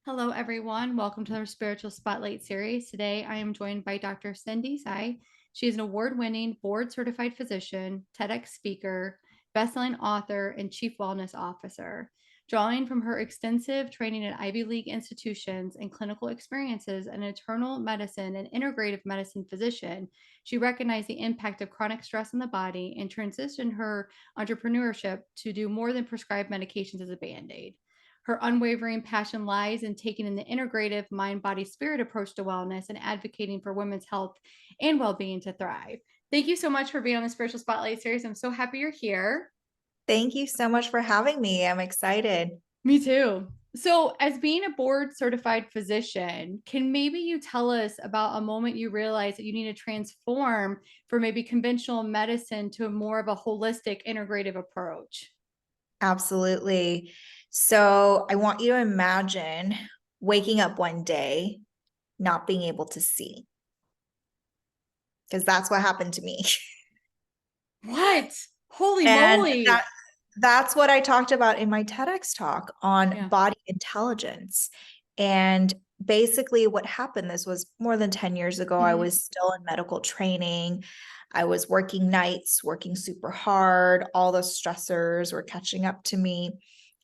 Hello, everyone. Welcome to our Spiritual Spotlight series. Today, I am joined by Dr. Tsai. She is an award-winning, board-certified physician, TEDx speaker, best-selling author, and chief wellness officer. Drawing from her extensive training at Ivy League institutions and clinical experiences in internal medicine and integrative medicine physician, she recognized the impact of chronic stress on the body and transitioned her entrepreneurship to do more than prescribe medications as a band-aid. Her unwavering passion lies in taking an integrative mind, body, spirit approach to wellness and advocating for women's health and well being to thrive. Thank you so much for being on the Spiritual Spotlight series. I'm so happy you're here. Thank you so much for having me. I'm excited. Me too. So, as being a board certified physician, can maybe you tell us about a moment you realized that you need to transform for maybe conventional medicine to more of a holistic, integrative approach? Absolutely. So I want you to imagine waking up one day not being able to see, because that's what happened to me. What? Holy And moly. that's what I talked about in my TEDx talk on Yeah. body intelligence. And basically what happened, this was more than 10 years ago. I Mhm. was still in medical training. I was working nights, working super hard. All the stressors were catching up to me.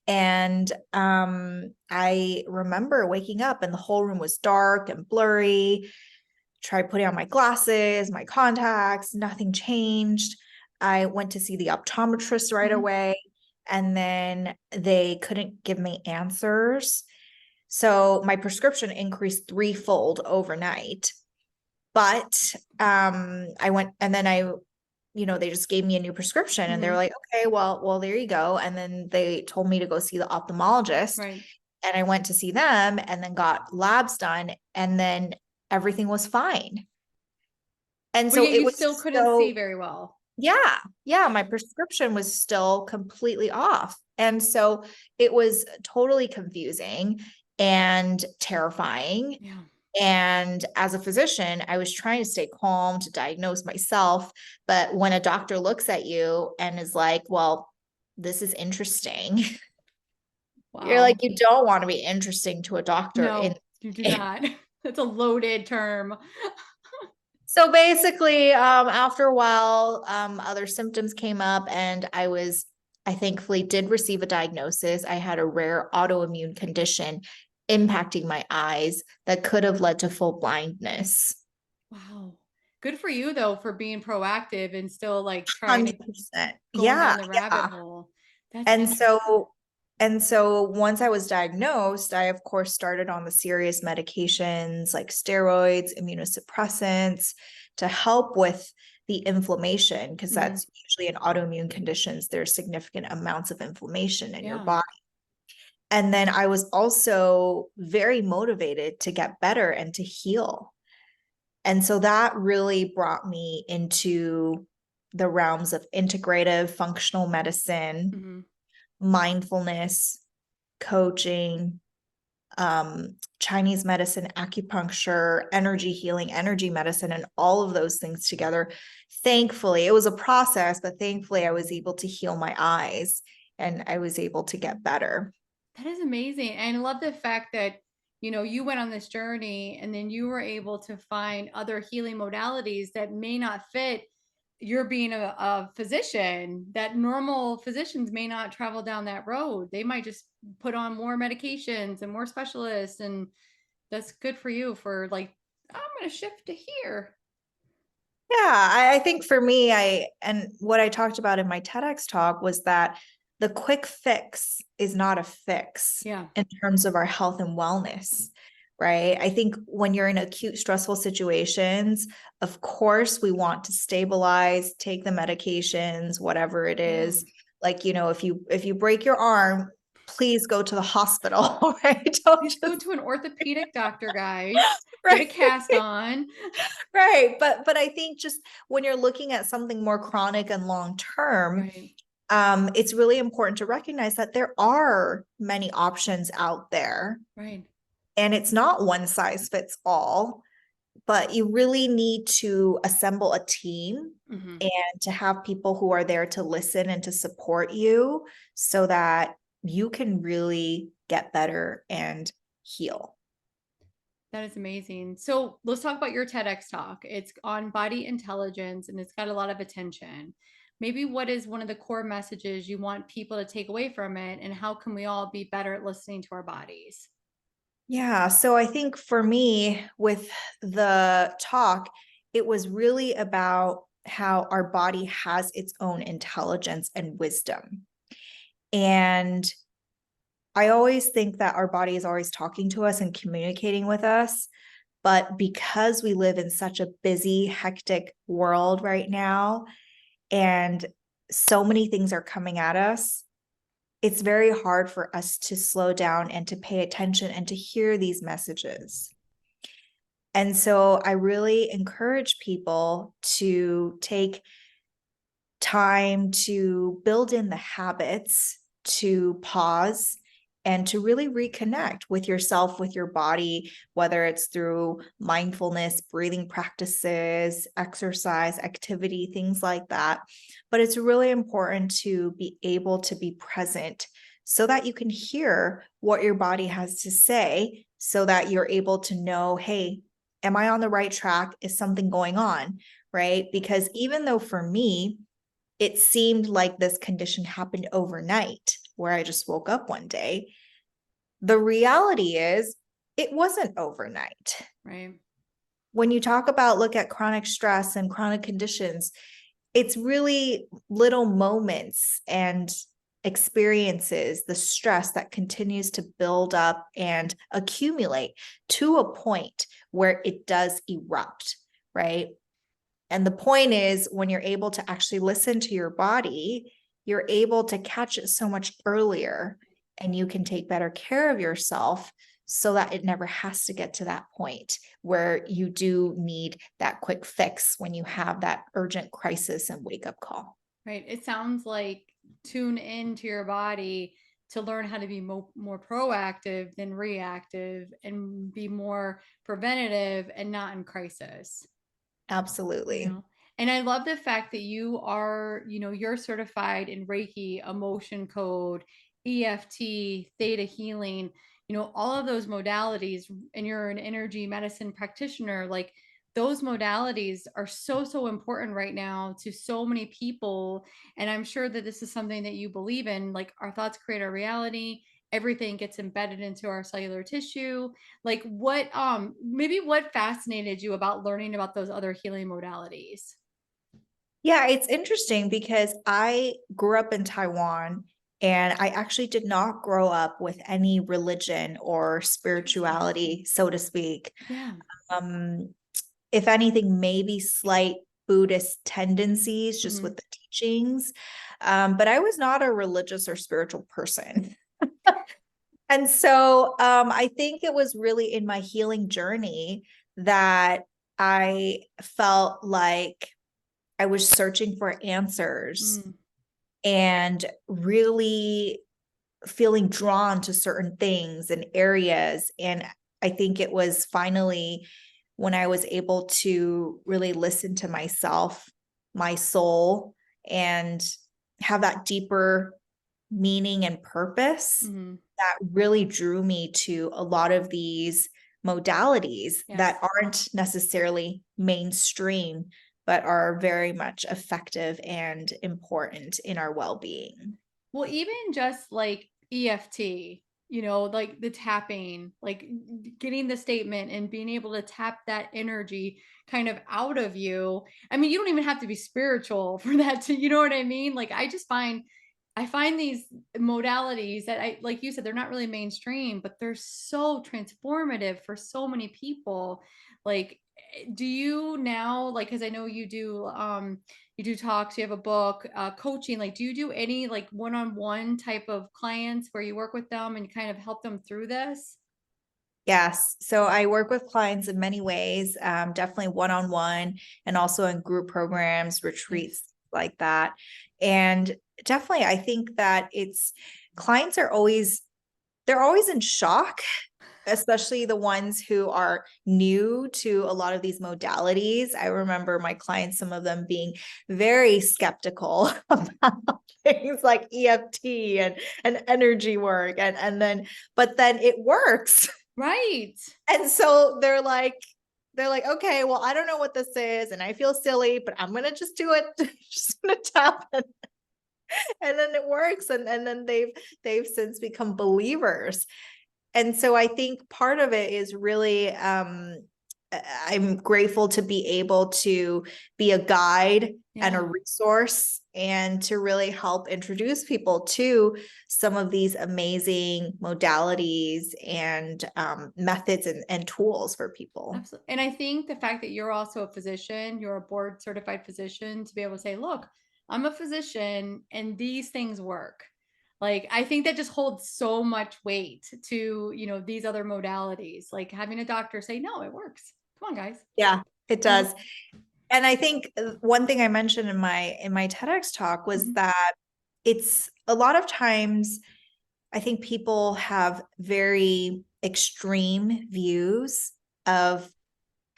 And I remember waking up and the whole room was dark and blurry. Tried putting on my glasses, my contacts, nothing changed. I went to see the optometrist right Mhm. away, and then they couldn't give me answers. So my prescription increased threefold overnight. But I went and then they just gave me a new prescription and they were Mhm. like, okay, well, there you go. And then they told me to go see the ophthalmologist. Right. And I went to see them and then got labs done, and then everything was fine. And But so yet it you was still couldn't see so, very well. yeah, my prescription was still completely off. And so it was totally confusing and terrifying. Yeah. And as a physician, I was trying to stay calm to diagnose myself. But when a doctor looks at you and is like, well, this is interesting, you're like, Wow. you don't want to be interesting to a doctor in. No, you do not. That's a loaded term. So basically, after a while, other symptoms came up, and I thankfully did receive a diagnosis. I had a rare autoimmune condition impacting my eyes that could have led to full blindness. Wow. Good for you though for being proactive and still like trying to 100%. going Yeah, down the rabbit yeah. hole. That's And interesting. so, and so once I was diagnosed, I of course started on the serious medications like steroids, immunosuppressants to help with the inflammation, because Mhm. that's usually in autoimmune conditions, there's significant amounts of inflammation in your Yeah. body. And then I was also very motivated to get better and to heal. And so that really brought me into the realms of integrative functional medicine, Mhm. mindfulness, coaching, Chinese medicine, acupuncture, energy healing, energy medicine, and all of those things together. Thankfully, it was a process, but thankfully, I was able to heal my eyes and I was able to get better. That is amazing. And I love the fact that, you went on this journey and then you were able to find other healing modalities that may not fit your being a physician, that normal physicians may not travel down that road. They might just put on more medications and more specialists. And that's good for you for like, I'm going to shift to here. Yeah, I think for me, and what I talked about in my TEDx talk was that the quick fix is not a fix Yeah. in terms of our health and wellness, right? I think when you're in acute stressful situations, of course, we want to stabilize, take the medications, whatever it Yeah. is. Like, if you break your arm, please go to the hospital, right? Don't Please go just to an orthopedic doctor, guys. Get a right. cast on. Right. But I think just when you're looking at something more chronic and long term, Right. it's really important to recognize that there are many options out there, Right. and it's not one size fits all, but you really need to assemble a team Hmm. and to have people who are there to listen and to support you so that you can really get better and heal. That is amazing. So let's talk about your TEDx talk. It's on body intelligence and it's got a lot of attention. Maybe what is one of the core messages you want people to take away from it, and how can we all be better at listening to our bodies? Yeah. So I think for me, with the talk, it was really about how our body has its own intelligence and wisdom. And I always think that our body is always talking to us and communicating with us. But because we live in such a busy, hectic world right now, and so many things are coming at us, it's very hard for us to slow down and to pay attention and to hear these messages. And so I really encourage people to take time to build in the habits to pause and to really reconnect with yourself, with your body, whether it's through mindfulness, breathing practices, exercise, activity, things like that. But it's really important to be able to be present so that you can hear what your body has to say, so that you're able to know, hey, am I on the right track? Is something going on? Right? Because even though for me, it seemed like this condition happened overnight, where I just woke up one day. The reality is, it wasn't overnight. Right. When you talk about, look at chronic stress and chronic conditions, it's really little moments and experiences, the stress that continues to build up and accumulate to a point where it does erupt, right? And the point is, when you're able to actually listen to your body, you're able to catch it so much earlier, and you can take better care of yourself so that it never has to get to that point where you do need that quick fix when you have that urgent crisis and wake up call. Right. It sounds like tune into your body to learn how to be more proactive than reactive, and be more preventative and not in crisis. You Absolutely. know, and I love the fact that you're certified in Reiki, emotion code, EFT, theta healing, all of those modalities, and you're an energy medicine practitioner. Like, those modalities are so, so important right now to so many people. And I'm sure that this is something that you believe in. Like, our thoughts create our reality. Everything gets embedded into our cellular tissue. Like, what fascinated you about learning about those other healing modalities? Yeah, it's interesting because I grew up in Taiwan, and I actually did not grow up with any religion or Interesting. spirituality, so to speak. Yeah. Um, if anything, maybe slight Buddhist tendencies just Hmm. with the teachings. But I was not a religious or spiritual person. And so I think it was really in my healing journey that I felt like I was searching for answers Mm. and really feeling drawn to certain things and areas. And I think it was finally when I was able to really listen to myself, my soul, and have that deeper meaning and purpose Hmm. that really drew me to a lot of these modalities Yes. that aren't necessarily mainstream, but are very much effective and important in our well-being. Well, even just like EFT, like the tapping, like getting the statement and being able to tap that energy kind of out of you. I mean, you don't even have to be spiritual for that to, you know what I mean? Like, I find these modalities that, like you said, they're not really mainstream, but they're so transformative for so many people. Like, do you now, like, cuz I know you do talks, you have a book, coaching, like, do you do any like one-on-one type of clients where you work with them and kind of help them through this? Yes. So I work with clients in many ways, definitely one-on-one and also in group programs, Nice. retreats like that. And definitely, I think that clients are they're always in shock, especially the ones who are new to a lot of these modalities. I remember my clients, some of them being very skeptical about things like EFT and energy work. But then it works. Right. And so they're like, okay, well, I don't know what this is, and I feel silly, but I'm gonna just do it. Just gonna tap it. And then it works. And then they've since become believers. And so I think part of it is really I'm grateful to be able to be a guide and a Yeah. resource and to really help introduce people to some of these amazing modalities and methods and tools for people. Absolutely. And I think the fact that you're also a physician, you're a board certified physician, to be able to say, look, I'm a physician and these things work. Like, I think that just holds so much weight to, these other modalities, like having a doctor say, no, it works. Come on, guys. Yeah, it You know? does. And I think one thing I mentioned in my TEDx talk was Mhm. that it's a lot of times I think people have very extreme views of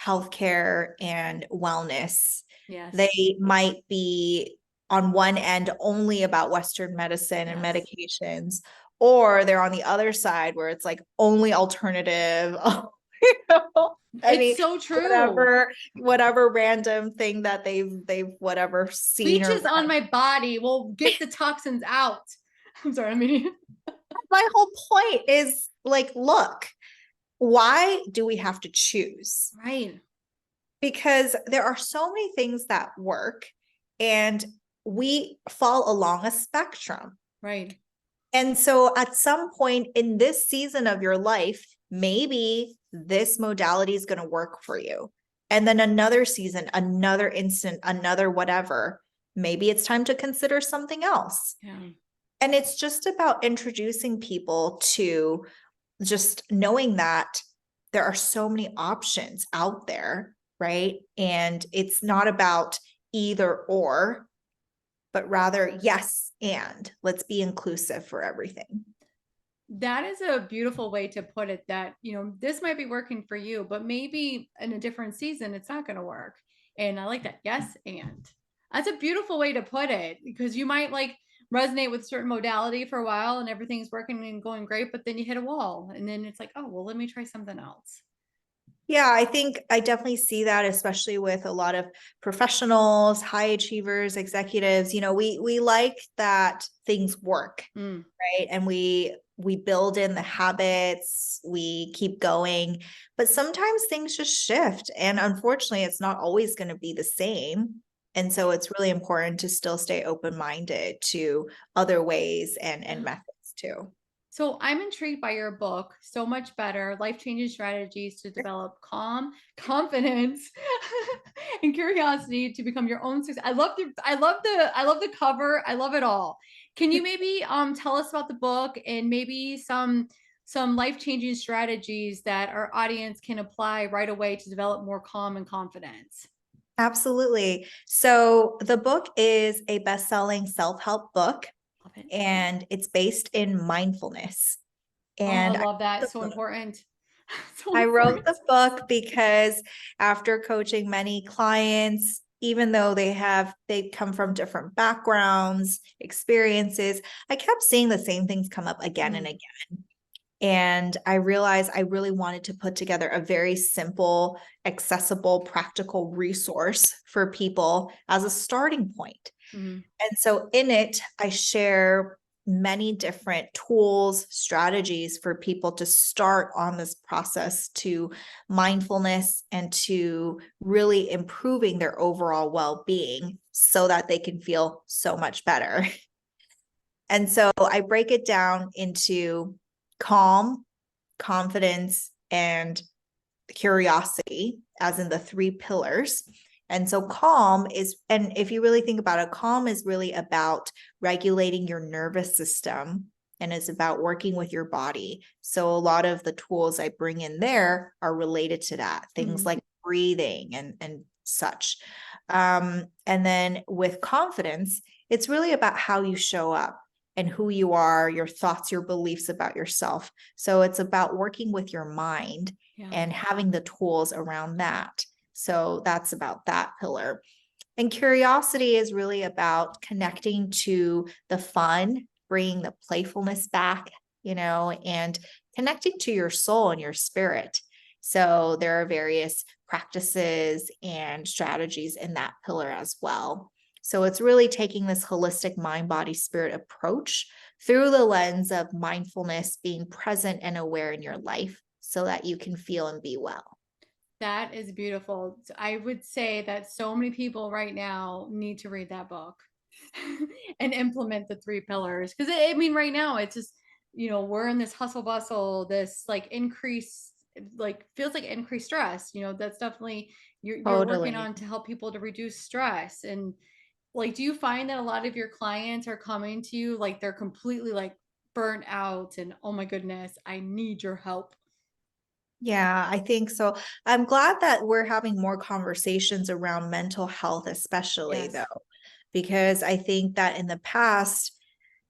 healthcare and wellness. Yes. They might be on one end only about Western medicine and Yes. medications, or they're on the other side where it's like only alternative. You know, I It's mean, so true. whatever random thing that they've whatever seen or Leeches read. on my body will get the toxins out. I'm sorry. I mean, My whole point is like, look, why do we have to choose? right. Because there are so many things that work and we fall along a spectrum. Right. And so at some point in this season of your life, maybe this modality is going to work for you. And then another season, another instant, another whatever, maybe it's time to consider something else. Yeah. And it's just about introducing people to just knowing that there are so many options out there, right? And it's not about either or, but rather yes, and let's be inclusive for everything. That is a beautiful way to put it, that, this might be working for you, but maybe in a different season, it's not going to work. And I like that. Yes. And that's a beautiful way to put it, because you might like resonate with certain modality for a while and everything's working and going great, but then you hit a wall and then it's like, oh, well, let me try something else. Yeah, I think I definitely see that, especially with a lot of professionals, high achievers, executives. You know, we like that things work, Mm, right? And we build in the habits, we keep going, but sometimes things just shift, and unfortunately, it's not always going to be the same. And so it's really important to still stay open-minded to other ways and yeah. methods too. So I'm intrigued by your book, So Much Better, Life-Changing Strategies to Develop Calm, Confidence, and Curiosity to Become Your Own Success. I love the cover. I love it all. Can you maybe tell us about the book and maybe some life-changing strategies that our audience can apply right away to develop more calm and confidence? Absolutely. So the book is a best-selling self-help book, Love it. and it's based in mindfulness. Oh, I And love that. the So book important. So I wrote important. the book because after coaching many clients, even though they come from different backgrounds, experiences, I kept seeing the same things come up again and Mm, again. And I realized I really wanted to put together a very simple, accessible, practical resource for people as a starting point. mm, And so in it, I share many different tools, strategies for people to start on this process to mindfulness and to really improving their overall well-being so that they can feel so much better. And so I break it down into calm, confidence, and curiosity, as in the three pillars. And so calm is, and if you really think about it, calm is really about regulating your nervous system and is about working with your body. So a lot of the tools I bring in there are related to that, things mm. like breathing and such. And then with confidence, it's really about how you show up and who you are, your thoughts, your beliefs about yourself. So it's about working with your mind Yeah. and having the tools around that. So that's about that pillar. And curiosity is really about connecting to the fun, bringing the playfulness back, and connecting to your soul and your spirit. So there are various practices and strategies in that pillar as well. So it's really taking this holistic mind, body, spirit approach through the lens of mindfulness, being present and aware in your life so that you can feel and be well. That is beautiful. I would say that so many people right now need to read that book and implement the three pillars. Because I mean, right now it's just, we're in this hustle bustle, this like increase, like feels like increased stress. That's definitely you're working Totally. on to help people to reduce stress. And like, do you find that a lot of your clients are coming to you like they're completely like burnt out and oh my goodness, I need your help? Yeah, I think so. I'm glad that we're having more conversations around mental health, especially though, Yes. because I think that in the past,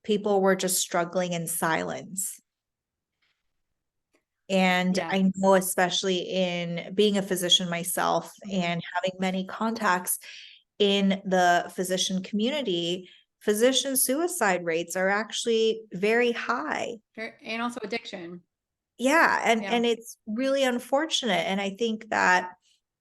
people were just struggling in silence. And Yeah. I know, especially in being a physician myself Mhm. and having many contacts in the physician community, physician suicide rates are actually very high. And also addiction. Yeah, and Yeah. and it's really unfortunate, and I think that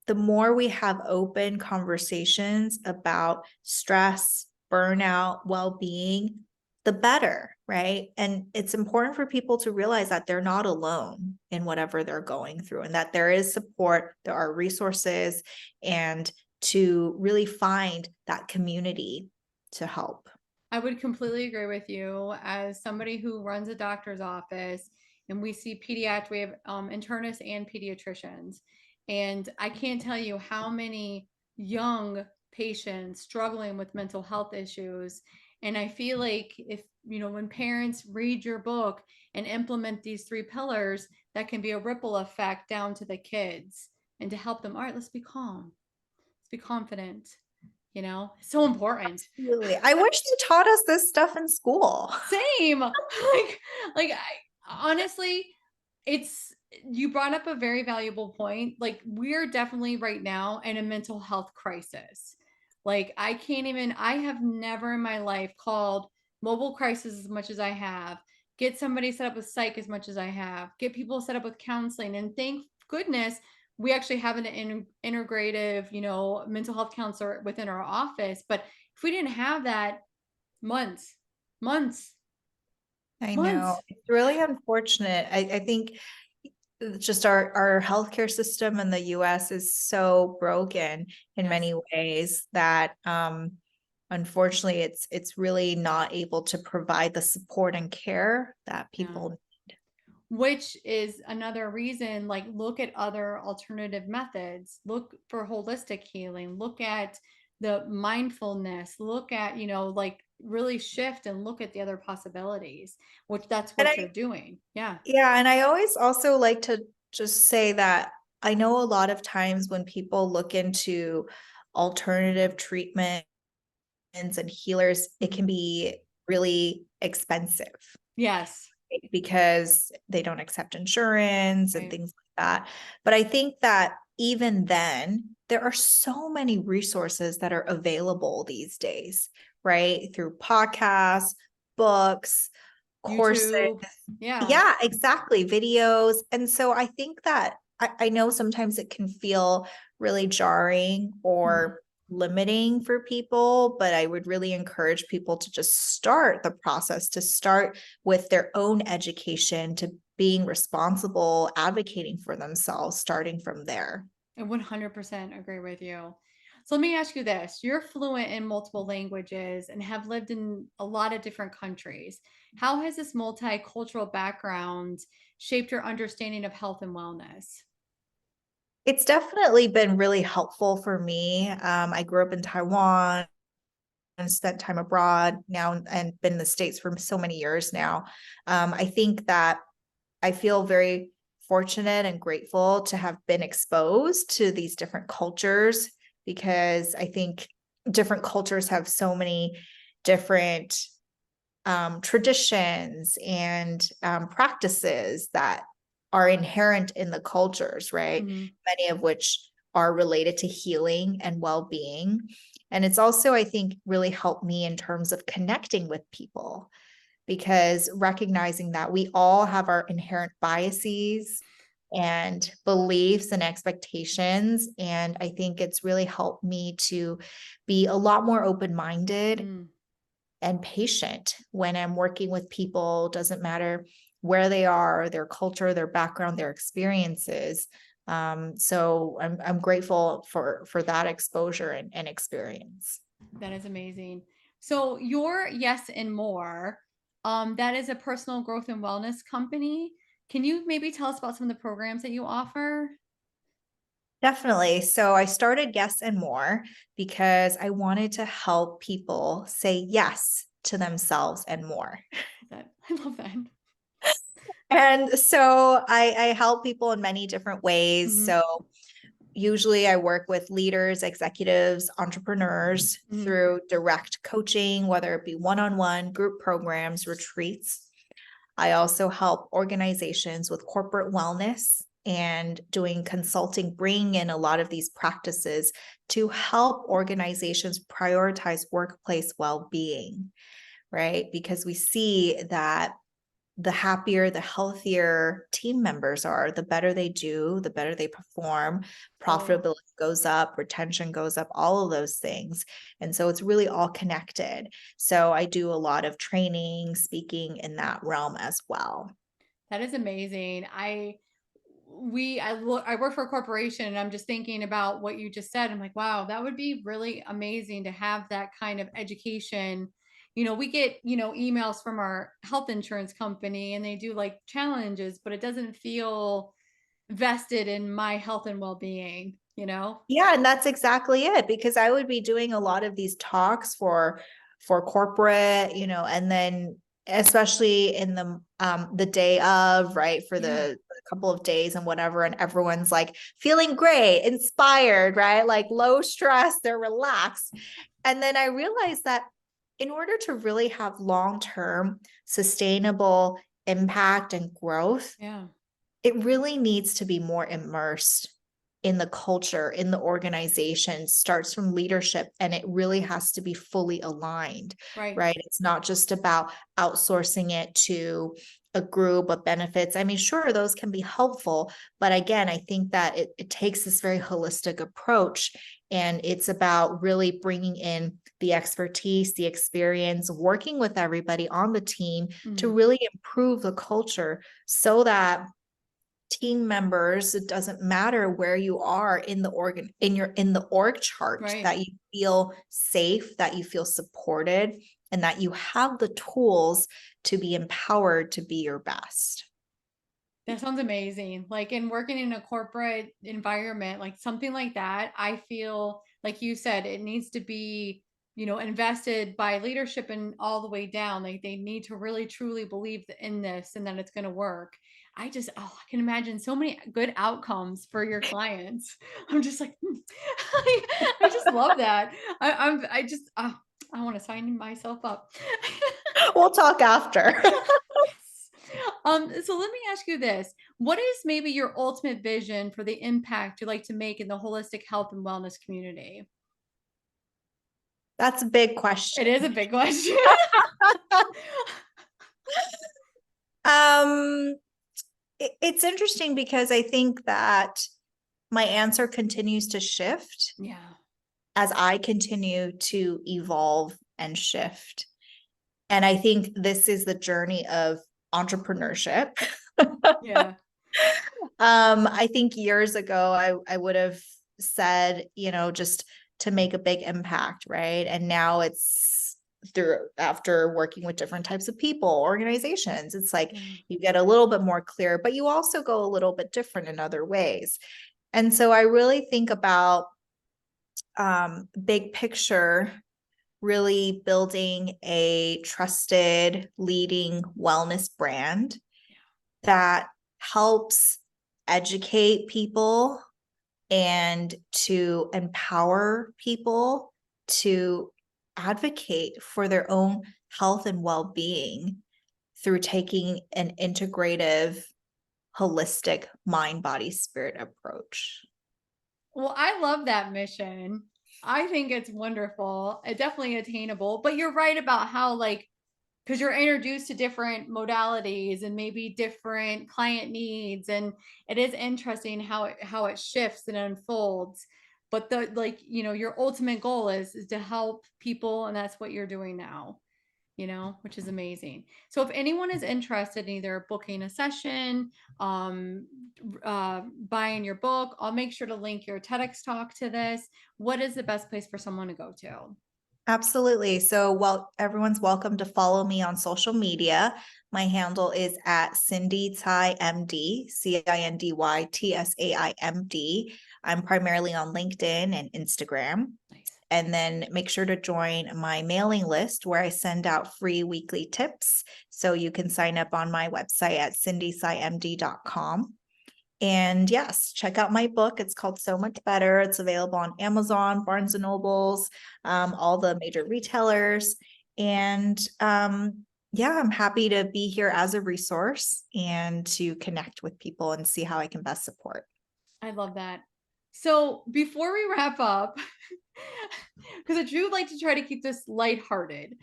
the more we have open conversations about stress, burnout, well-being, the better, right? And it's important for people to realize that they're not alone in whatever they're going through and that there is support, there are resources, and to really find that community to help. I would completely agree with you. As somebody who runs a doctor's office, and we see pediatric, we have internists and pediatricians, and I can't tell you how many young patients struggling with mental health issues. And I feel like if when parents read your book and implement these three pillars, that can be a ripple effect down to the kids and to help them. All right, let's be calm. Let's be confident. It's so important. Absolutely. I wish they taught us this stuff in school. Same. Like I honestly, it's you brought up a very valuable point. Like we're definitely right now in a mental health crisis. Like I have never in my life called mobile crisis as much as I have, get somebody set up with psych as much as I have, get people set up with counseling. And thank goodness we actually have an integrative, mental health counselor within our office. But if we didn't have that, months, months, I know. months. It's really unfortunate. I think just our healthcare system in the US is so broken in Yes. many ways that unfortunately it's really not able to provide the support and care that Yeah. people. Which is another reason, like, look at other alternative methods, look for holistic healing, look at the mindfulness, look at, like really shift and look at the other possibilities, which that's And what you're I doing. Yeah. Yeah, and I always also like to just say that I know a lot of times when people look into alternative treatments and healers, it Mhm. can be really expensive Yes. because they don't accept insurance and Right. things like that. But I think that even then, there are so many resources that are available these days, right? Through podcasts, books, courses. YouTube. Yeah. Yeah, exactly. Videos. And so I think that I know sometimes it can feel really jarring Mhm. or limiting for people, but I would really encourage people to just start the process, to start with their own education, to being responsible, advocating for themselves, starting from there. I 100% agree with you. So let me ask you this. You're fluent in multiple languages and have lived in a lot of different countries. How has this multicultural background shaped your understanding of health and wellness? It's definitely been really helpful for me. I grew up in Taiwan and spent time abroad now and been in the States for so many years now. I think that I feel very fortunate and grateful to have been exposed to these different cultures because I think different cultures have so many different traditions and practices that are inherent in the cultures, right? Mhm. Many of which are related to healing and well being. And it's also, I think, really helped me in terms of connecting with people because recognizing that we all have our inherent biases and beliefs and expectations. And I think it's really helped me to be a lot more open-minded Mm, and patient when I'm working with people. Doesn't matter where they are, their culture, their background, their experiences. So I'm grateful for that exposure and experience. that is amazing. So your Yes and More, that is a personal growth and wellness company. Can you maybe tell us about some of the programs that you offer? Definitely. So I started Yes and More because I wanted to help people say yes to themselves and more. That I love that. And so I help people in many different ways. Hmm. So usually I work with leaders, executives, entrepreneurs Hmm. through direct coaching, whether it be one-on-one, group programs, retreats. I also help organizations with corporate wellness and doing consulting, bringing in a lot of these practices to help organizations prioritize workplace well-being, right? Because we see that the happier, the healthier team members are, the better they do, the better they perform, Oh, profitability goes up, retention goes up, all of those things. And so it's really all connected. So I do a lot of training, speaking in that realm as well. that is amazing. I work for a corporation and I'm just thinking about what you just said. I'm like, wow, that would be really amazing to have that kind of education. We get, emails from our health insurance company and they do like challenges, but it doesn't feel vested in my health and well-being. Yeah, and that's exactly it, because I would be doing a lot of these talks for corporate, and then especially in the day of, right, for Yeah, the couple of days and whatever, and everyone's like feeling great, inspired, right? Like low stress, they're relaxed. And then I realized that in order to really have long-term sustainable impact and growth, yeah, it really needs to be more immersed in the culture, in the organization, starts from leadership, and it really has to be fully aligned, right. right? It's not just about outsourcing it to a group of benefits. I mean, sure, those can be helpful, but again, I think that it takes this very holistic approach, and it's about really bringing in the expertise, the experience, working with everybody on the team to Mhm. really improve the culture so that team members, it doesn't matter where you are in the org chart, Right. that you feel safe, that you feel supported, and that you have the tools to be empowered to be your best. That sounds amazing. Like in working in a corporate environment, like something like that, I feel like you said, it needs to be, invested by leadership and all the way down. Like they need to really truly believe in this and that it's going to work. I can imagine so many good outcomes for your clients. I'm just like, I just love that. I want to sign myself up. We'll talk after. Yes. So let me ask you this. What is maybe your ultimate vision for the impact you'd like to make in the holistic health and wellness community? That's a big It is question. a big question. um it's interesting because I think that my answer continues to shift Yeah. as I continue to evolve and shift. And I think this is the journey of entrepreneurship. Yeah. I think years ago, I would have said, just to make a big impact, right? And now it's through after working with different types of people, organizations, it's like Yeah. you get a little bit more clear, but you also go a little bit different in other ways. And so I really think about big picture, really building a trusted leading wellness brand that helps educate people and to empower people to advocate for their own health and well-being through taking an integrative, holistic mind, body, spirit approach. Well, I love that mission. I think it's wonderful. Definitely attainable. But you're right about how like because you're introduced to different modalities and maybe different client needs, and it is interesting how it shifts and unfolds. But the, like, your ultimate goal is to help people, and that's what you're doing now, which is amazing. So if anyone is interested in either booking a session, um buying your book, I'll make sure to link your TEDx talk to this. What is the best place for someone to go to? Absolutely. So, well, everyone's welcome to follow me on social media. My handle is at Cindy Tsai MD, CINDYTSAIMD. I'm primarily on LinkedIn and Instagram. Nice. And then make sure to join my mailing list where I send out free weekly tips. So you can sign up on my website at cindysaimd.com. And yes, check out my book. It's called So Much Better. It's available on Amazon, Barnes and Nobles, all the major retailers. And yeah, I'm happy to be here as a resource and to connect with people and see how I can best support. I love that. So before we wrap up, because I do like to try to keep this lighthearted,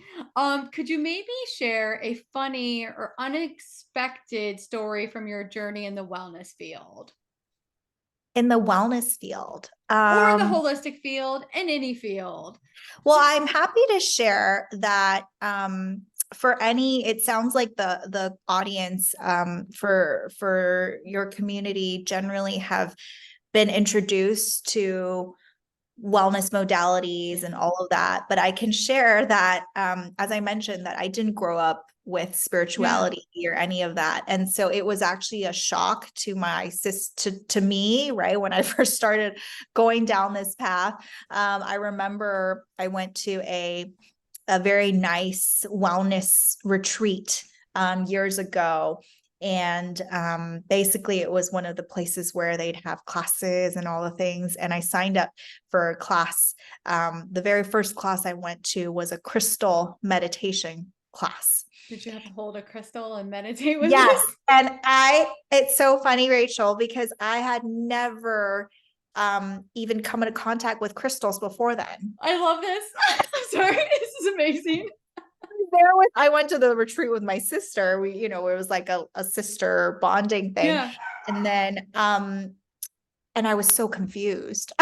could you maybe share a funny or unexpected story from your journey in the wellness field, In the wellness field. or in the holistic field, in any field? Well, I'm happy to share that for any, it sounds like the audience for your community generally have been introduced to wellness modalities and all of that. But I can share that, as I mentioned, that I didn't grow up with spirituality or any of that. And so it was actually a shock to my to me, right? When I first started going down this path. I remember I went to a very nice wellness retreat years ago. And basically, it was one of the places where they'd have classes and all the things. And I signed up for a class. The very first class I went to was a crystal meditation class. Did you have to hold a crystal and meditate with Yes. this? And it's so funny, Rachel, because I had never even come into contact with crystals before then. I love this. I'm sorry. This is amazing. I went to the retreat with my sister. It was like a sister bonding thing. Yeah. And then, and I was so confused.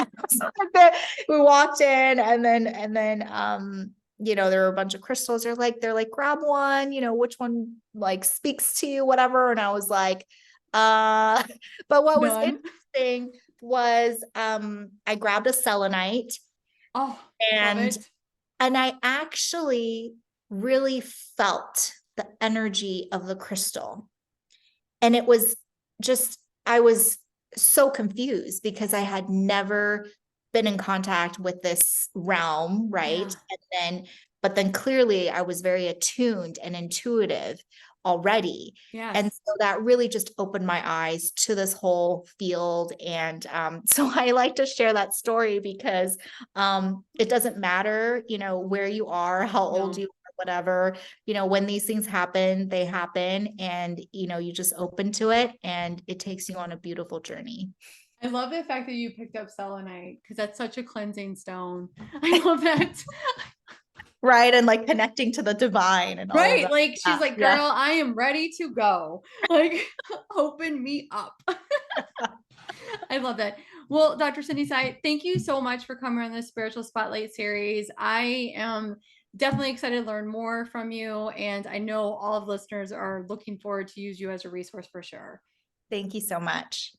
We walked in and then, there were a bunch of crystals. They're like, grab one, which one like speaks to you, whatever. And I was like, but what was None. interesting was, I grabbed a selenite Oh, love and it. I actually really felt the energy of the crystal. And it was just, I was so confused because I had never been in contact with this realm, right? Yeah. But then clearly I was very attuned and intuitive already. And Yes. so that really just opened my eyes to this whole field. And so I like to share that story because it doesn't matter, where you are, how old No. you are, whatever, when these things happen, they happen. And, you just open to it and it takes you on a beautiful journey. I love the fact that you picked up selenite because that's such a cleansing stone. I love that. Right. And like connecting to the divine and all of Right. that. Like she's like, Yeah. girl, I am ready to go. Like, open me up. I love that. Well, Dr. Cindy Tsai, thank you so much for coming on this Spiritual Spotlight series. I am definitely excited to learn more from you. And I know all of listeners are looking forward to use you as a resource for sure. Thank you so much.